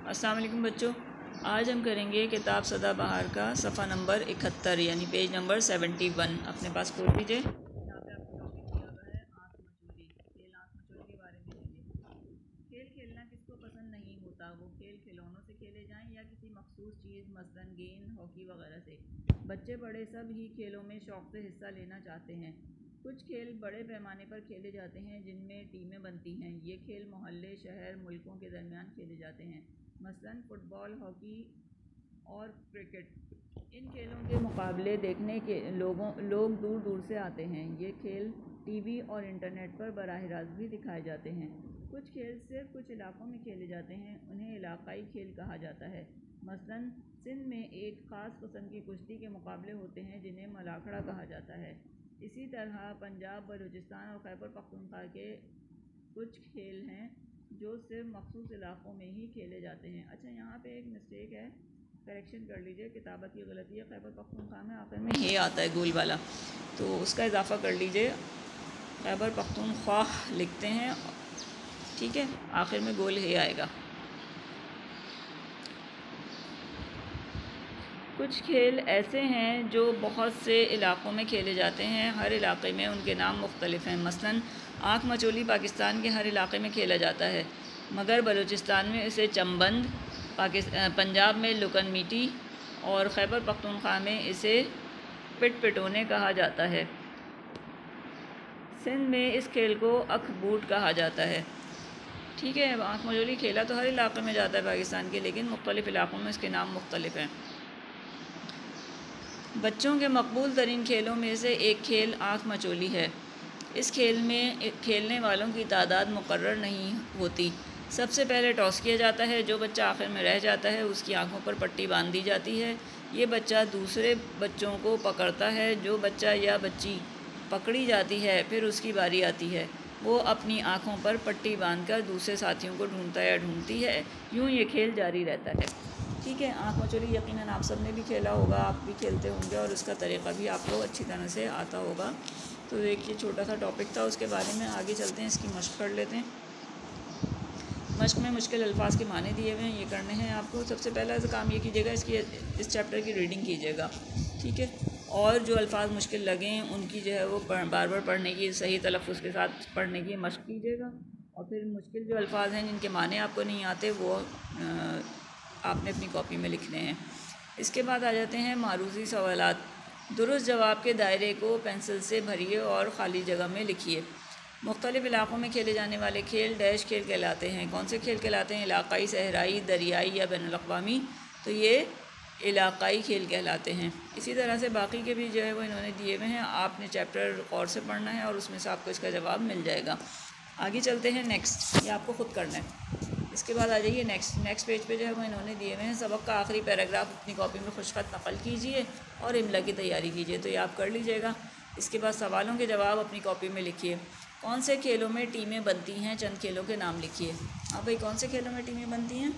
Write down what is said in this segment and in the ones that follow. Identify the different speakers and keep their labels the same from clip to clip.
Speaker 1: अस्सलाम वालेकुम बच्चों, आज हम करेंगे किताब सदाबहार का सफ़ा नंबर 71 यानी पेज नंबर 71। अपने पास खोल लीजिए। यहाँ पे आपको टॉपिक दिया हुआ है आँख मचोली। खेल आँख मचोली के बारे में है। खेल खेलना किसको पसंद नहीं होता। वो खेल खिलौनों से खेले जाएं या किसी मखसूस चीज़ मसलन गेंद, हॉकी वगैरह से। बच्चे बड़े सब ही खेलों में शौक़ से हिस्सा लेना चाहते हैं। कुछ खेल बड़े पैमाने पर खेले जाते हैं जिनमें टीमें बनती हैं। ये खेल मोहल्ले, शहर, मुल्कों के दरमियान खेले जाते हैं, मसलन फ़ुटबॉल, हॉकी और क्रिकेट। इन खेलों के मुकाबले देखने के लोग दूर दूर से आते हैं। ये खेल टीवी और इंटरनेट पर बराह रास्त भी दिखाए जाते हैं। कुछ खेल सिर्फ कुछ इलाक़ों में खेले जाते हैं, उन्हें इलाक़ाई खेल कहा जाता है। मसलन सिंध में एक ख़ास किस्म की कुश्ती के मुकाबले होते हैं जिन्हें मलाखड़ा कहा जाता है। इसी तरह पंजाब, बलूचिस्तान और खैबर पख्तूनख्वा के कुछ खेल हैं जो सिर्फ मखसूस इलाक़ों में ही खेले जाते हैं। अच्छा, यहाँ पे एक मिस्टेक है, करेक्शन कर लीजिए, किताबत की गलती है। खैबर पख्तूनख्वा में आखिर में हे आता है गोल वाला, तो उसका इजाफ़ा कर लीजिए। खैबर पख्तूनख्वा लिखते हैं, ठीक है, आखिर में गोल हे आएगा। कुछ खेल ऐसे हैं जो बहुत से इलाक़ों में खेले जाते हैं, हर इलाक़े में उनके नाम मुख्तलिफ़ हैं। मसलन आँख मचोली पाकिस्तान के हर इलाक़े में खेला जाता है, मगर बलूचिस्तान में इसे चमबंद, पंजाब में लुकन मीटी और खैबर पख्तूनख्वा में इसे पिट पिटोने कहा जाता है। सिंध में इस खेल को अखबूट कहा जाता है। ठीक है, आँख मचोली खेला तो हर इलाक़े में जाता है पाकिस्तान के, लेकिन मुख्तलिफ़ इलाक़ों में इसके नाम मुख्तलिफ़ हैं। बच्चों के मकबूल तरीन खेलों में से एक खेल आँख मचोली है। इस खेल में खेलने वालों की तादाद मुकर्रर नहीं होती। सबसे पहले टॉस किया जाता है। जो बच्चा आखिर में रह जाता है उसकी आँखों पर पट्टी बांध दी जाती है। ये बच्चा दूसरे बच्चों को पकड़ता है। जो बच्चा या बच्ची पकड़ी जाती है फिर उसकी बारी आती है। वो अपनी आँखों पर पट्टी बांधकर दूसरे साथियों को ढूंढता या ढूंढती है। यूँ ये खेल जारी रहता है। ठीक है, आँख मचोली यकीनन आप सब ने भी खेला होगा, आप भी खेलते होंगे और उसका तरीक़ा भी आपको अच्छी तरह से आता होगा। तो एक ये छोटा सा टॉपिक था, उसके बारे में आगे चलते हैं, इसकी मशक़ कर लेते हैं। मशक़ में मुश्किल अल्फाज के माने दिए हुए हैं, ये करने हैं आपको। सबसे पहला काम ये कीजिएगा, इस चैप्टर की रीडिंग कीजिएगा, ठीक है। और जो अल्फाज मुश्किल लगें उनकी जो है वो बार बार पढ़ने की, सही तलफ़्फ़ुज़ के साथ पढ़ने की मशक़ कीजिएगा। और फिर मुश्किल जो अल्फाज हैं जिनके माने आपको नहीं आते वो आपने अपनी कॉपी में लिखने हैं। इसके बाद आ जाते हैं मारूज़ी सवालात। दुरुस्त जवाब के दायरे को पेंसिल से भरिए और ख़ाली जगह में लिखिए। मुख्तलिफ़ इलाक़ों में खेले जाने वाले खेल डैश खेल कहलाते हैं। कौन से खेल कहलाते हैं? इलाक़ाई, सहराई, दरियाई या बैनुल-अक़वामी। तो ये इलाक़ाई खेल कहलाते हैं। इसी तरह से बाकी के भी जो है वो इन्होंने दिए हुए हैं, आपने चैप्टर गौर से पढ़ना है और उसमें से आपको इसका जवाब मिल जाएगा। आगे चलते हैं नेक्स्ट, ये आपको ख़ुद करना है। इसके बाद आ जाइए नेक्स्ट पेज पे जो है वो इन्होंने दिए हुए हैं। सबक का आखिरी पैराग्राफ अपनी कॉपी में खुशख़त नक़ल कीजिए और इमला की तैयारी कीजिए, तो ये आप कर लीजिएगा। इसके बाद सवालों के जवाब अपनी कॉपी में लिखिए। कौन से खेलों में टीमें बनती हैं? चंद खेलों के नाम लिखिए। हाँ भाई, कौन से खेलों में टीमें बनती हैं?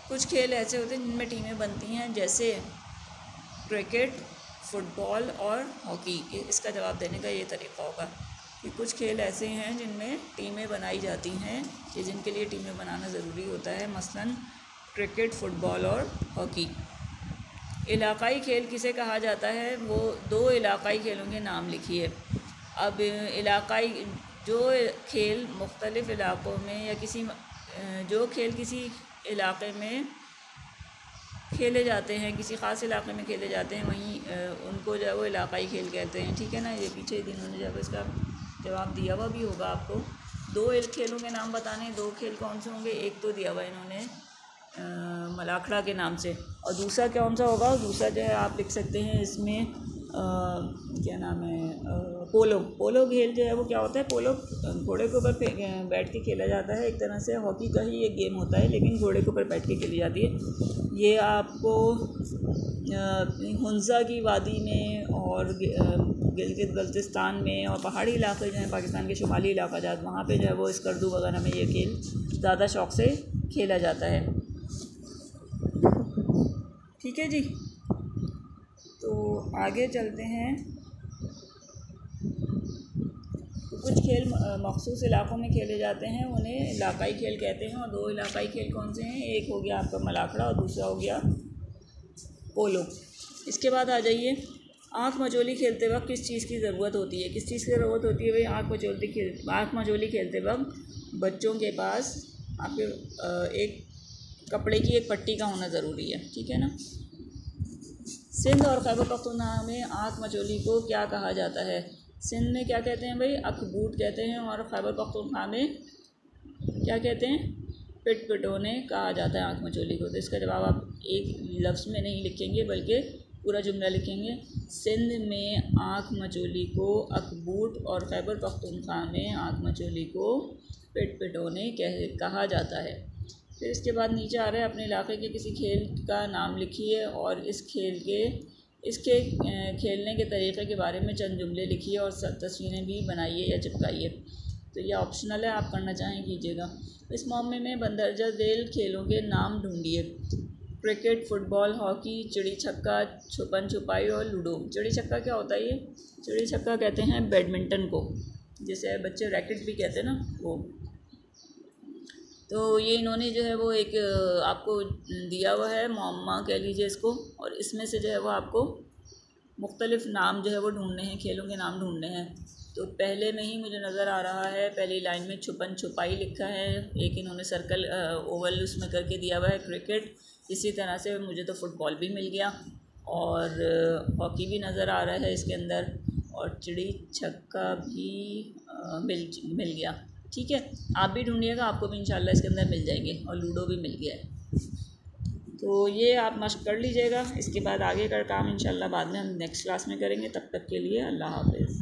Speaker 1: कुछ खेल ऐसे होते हैं जिनमें टीमें बनती हैं, जैसे क्रिकेट, फ़ुटबॉल और हॉकी। इसका जवाब देने का ये तरीक़ा होगा कि कुछ खेल ऐसे हैं जिनमें टीमें बनाई जाती हैं, कि जिनके लिए टीमें बनाना ज़रूरी होता है, मसलन क्रिकेट, फ़ुटबॉल और हॉकी। इलाक़ाई खेल किसे कहा जाता है? वो दो इलाक़ाई खेलों के नाम लिखिए। अब इलाक़ाई जो खेल मुख्तलिफ़ इलाक़ों में या जो खेल किसी इलाक़े में खेले जाते हैं, किसी ख़ास इलाक़े में खेले जाते हैं, वहीं उनको जो है वो इलाक़ाई खेल कहते हैं। ठीक है ना, ये पीछे इन्होंने जब इसका जवाब दिया हुआ भी होगा आपको। दो खेलों के नाम बताने, दो खेल कौन से होंगे? एक तो दिया हुआ इन्होंने मलाखड़ा के नाम से, और दूसरा कौन सा होगा? दूसरा जो है आप लिख सकते हैं इसमें क्या नाम है, पोलो खेल जो है वो क्या होता है? पोलो घोड़े के ऊपर बैठ के खेला जाता है। एक तरह से हॉकी का ही एक गेम होता है, लेकिन घोड़े के ऊपर बैठ के खेली जाती है। ये आपको हुंज़ा की वादी में और गिलगित बल्तिस्तान में और पहाड़ी इलाके जो हैं पाकिस्तान के शुमाली इलाका जात, वहाँ पे जो है वो स्कर्दू वगैरह में ये खेल ज़्यादा शौक़ से खेला जाता है। ठीक है जी, तो आगे चलते हैं। कुछ खेल मखसूस इलाक़ों में खेले जाते हैं, उन्हें इलाक़ाई खेल कहते हैं। और 2 इलाक़ाई खेल कौन से हैं? एक हो गया आपका मलाखड़ा और दूसरा हो गया पोलो। इसके बाद आ जाइए, आँख मचोली खेलते वक्त किस चीज़ की ज़रूरत होती है? किस चीज़ की ज़रूरत होती है भाई? आँख मचोली खेलते वक्त बच्चों के पास आपके एक कपड़े की एक पट्टी का होना ज़रूरी है, ठीक है ना। सिंध और खैबर पख्तूनख्वा में आँख मचोली को क्या कहा जाता है? सिंध में क्या कहते हैं भाई? अखबूट कहते हैं। और खैबर पख्तूनख्वा में क्या कहते हैं? पिटपिटोने कहा जाता है आँख मचोली को। तो इसका जवाब आप एक लफ्ज़ में नहीं लिखेंगे बल्कि पूरा जुमला लिखेंगे। सिंध में आँख मचोली को अखबूट और खैबर पख्तूनख्वा में आँख मचोली को पिटपिटोने कहा जाता है। फिर इसके बाद नीचे आ रहा है, अपने इलाके के किसी खेल का नाम लिखिए और इसके खेलने के तरीक़े के बारे में चंद जुमले लिखिए और तस्वीरें भी बनाइए या चिपकाइए। तो ये ऑप्शनल है, आप करना चाहें कीजिएगा। इस मामले में बंदरजा झेल खेलों के नाम ढूंढिए। क्रिकेट, फुटबॉल, हॉकी, चिड़ी छक्का, छुपन छुपाई और लूडो। चिड़ी छक्का क्या होता है? ये चिड़ी छक्का कहते हैं बैडमिंटन को, जिसे बच्चे रैकेट भी कहते हैं ना, वो। तो ये इन्होंने जो है वो एक आपको दिया हुआ है, मुअम्मा कह लीजिए इसको, और इसमें से जो है वो आपको मुख्तलिफ़ नाम जो है वो ढूंढने हैं, खेलों के नाम ढूंढने हैं। तो पहले में ही मुझे नज़र आ रहा है, पहली लाइन में छुपन छुपाई लिखा है, एक इन्होंने सर्कल ओवल उसमें करके दिया हुआ है क्रिकेट। इसी तरह से मुझे तो फुटबॉल भी मिल गया और हॉकी भी नज़र आ रहा है इसके अंदर, और चिड़ी छक्का भी मिल गया। ठीक है, आप भी ढूंढिएगा, आपको भी इंशाल्लाह इसके अंदर मिल जाएंगे। और लूडो भी मिल गया है। तो ये आप मश्क कर लीजिएगा। इसके बाद आगे का काम इंशाल्लाह बाद में हम नेक्स्ट क्लास में करेंगे। तब तक के लिए अल्लाह हाफ़िज़।